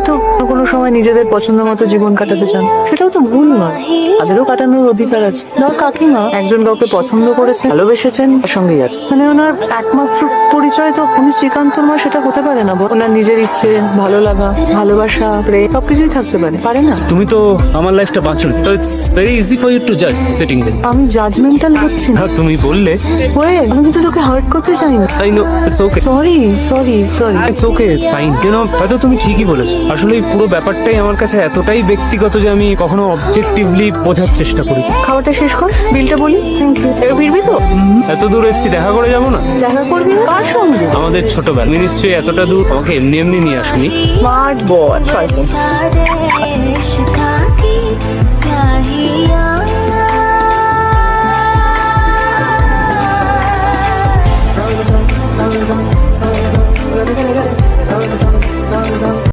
হয়তো কোনো সময় নিজেদের পছন্দ মতো জীবন কাটাতে চান, সেটাও তো ভুল নয়। তাদেরও কাটানোর অধিকার আছে। ধর কাকিমা একজন কাউকে পছন্দ করেছেন, ভালোবেসেছেন, তার সঙ্গেই আছে, মানে ওনার একমাত্র পরিচয় তো আমি শ্রীকান্তর মা, সেটা হতে পারে না। ওনার নিজের ইচ্ছে, ভালো লাগা, ভালোবাসা, প্রেম সবকিছুই থাকতে পারে, পারে না? তুমি তো আমার লাইফটা বাঁচো, so it's very easy for you to জাজ সিটিং দেয়ার। আমি জাজমেন্টাল হচ্ছি না। তুমি বললে ওয়ে, আমি কিন্তু তোকে হার্ট করতে চাই না। I know it's okay, sorry sorry sorry. It's okay, fine. হয়তো তুমি ঠিকই বলেছো। আসলে এই পুরো ব্যাপারটাই আমার কাছে এতটাই ব্যক্তিগত যে আমি কখনো অবজেক্টিভলি বোঝার চেষ্টা করি। খাওয়াটা শেষ কর, বিলটা বলি। Thank you. এবার ফিরবি তো? এত দূর এসেছি, দেখা করে যাবো না? দেখা করবি কার সঙ্গে? আমাদের ছোটবেলা। তুমি নিশ্চয়ই এতটা দূর আমাকে এমনি এমনি নিয়ে আসনি। Smart boy.